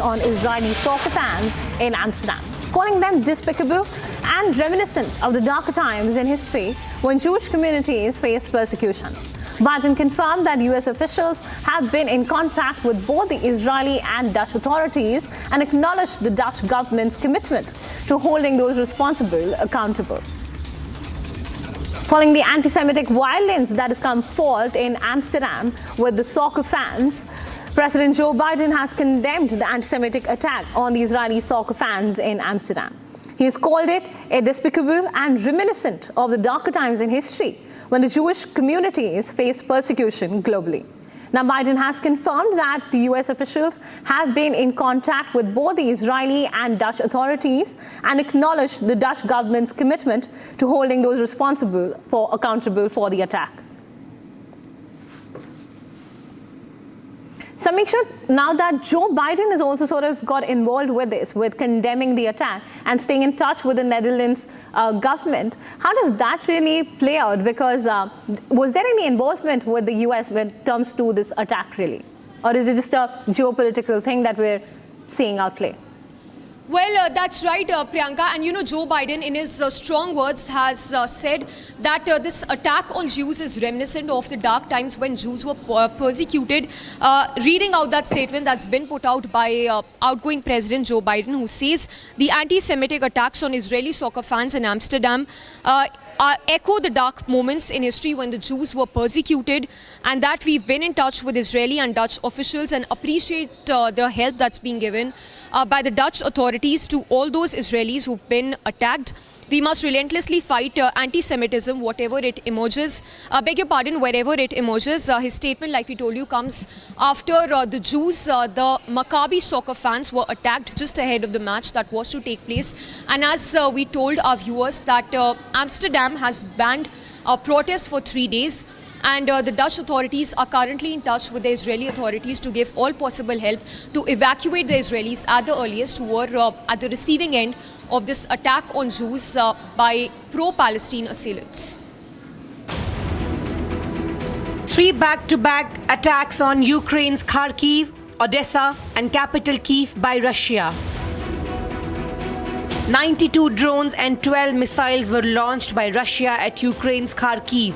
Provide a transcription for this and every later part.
on Israeli soccer fans in Amsterdam, calling them despicable and reminiscent of the darker times in history when Jewish communities faced persecution. Biden confirmed that US officials have been in contact with both the Israeli and Dutch authorities and acknowledged the Dutch government's commitment to holding those responsible accountable. Following the anti-Semitic violence that has come forth in Amsterdam with the soccer fans, President Joe Biden has condemned the anti-Semitic attack on the Israeli soccer fans in Amsterdam. He has called it a despicable and reminiscent of the darker times in history when the Jewish communities faced persecution globally. Now, Biden has confirmed that the US officials have been in contact with both the Israeli and Dutch authorities and acknowledged the Dutch government's commitment to holding those responsible accountable for the attack. Samiksha, now that Joe Biden has also sort of got involved with this, with condemning the attack and staying in touch with the Netherlands government, how does that really play out? Because was there any involvement with the US when it comes to this attack really? Or is it just a geopolitical thing that we're seeing outplay? Well, that's right, Priyanka. And you know, Joe Biden, in his strong words, has said that this attack on Jews is reminiscent of the dark times when Jews were persecuted. Reading out that statement that's been put out by outgoing President Joe Biden, who says the anti-Semitic attacks on Israeli soccer fans in Amsterdam echo the dark moments in history when the Jews were persecuted, and that we've been in touch with Israeli and Dutch officials and appreciate the help that's being given by the Dutch authorities to all those Israelis who've been attacked. We must relentlessly fight anti-Semitism, whatever it emerges. Beg your pardon, wherever it emerges. His statement, like we told you, comes after the Jews, the Maccabi soccer fans, were attacked just ahead of the match that was to take place. And as we told our viewers that Amsterdam has banned protests for 3 days. And the Dutch authorities are currently in touch with the Israeli authorities to give all possible help to evacuate the Israelis at the earliest who were at the receiving end of this attack on Jews by pro-Palestine assailants. 3 back-to-back attacks on Ukraine's Kharkiv, Odessa and capital Kyiv by Russia. 92 drones and 12 missiles were launched by Russia at Ukraine's Kharkiv.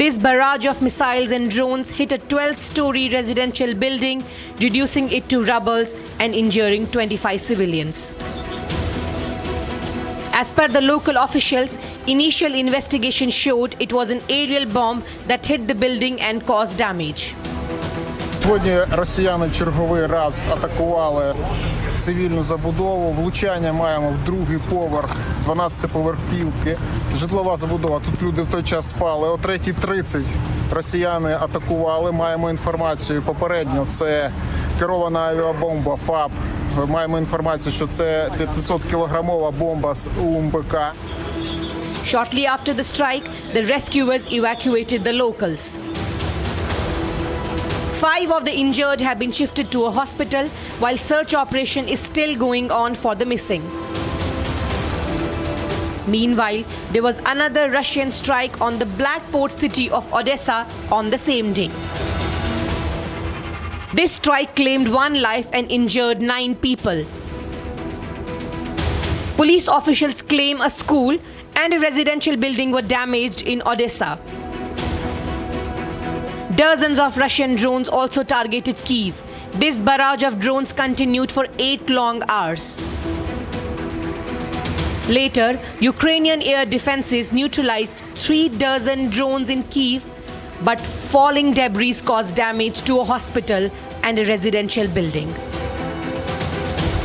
This barrage of missiles and drones hit a 12-story residential building, reducing it to rubble and injuring 25 civilians. As per the local officials, initial investigation showed it was an aerial bomb that hit the building and caused damage. Сьогодні росіяни черговий раз атакували цивільну забудову. Влучання маємо в другий поверх 12-поверхівки. Житлова забудова. Тут люди в той час спали. О 3:30 росіяни атакували. Маємо інформацію попередньо. Це керована авіабомба ФАБ. Маємо інформацію, що це 500-кілограмова бомба з УМПК. Shortly after the strike, the rescuers evacuated the locals. 5 of the injured have been shifted to a hospital, while search operation is still going on for the missing. Meanwhile, there was another Russian strike on the black port city of Odessa on the same day. This strike claimed 1 life and injured 9 people. Police officials claim a school and a residential building were damaged in Odessa. Dozens of Russian drones also targeted Kyiv. This barrage of drones continued for 8 long hours. Later, Ukrainian air defenses neutralized 36 drones in Kyiv, but falling debris caused damage to a hospital and a residential building.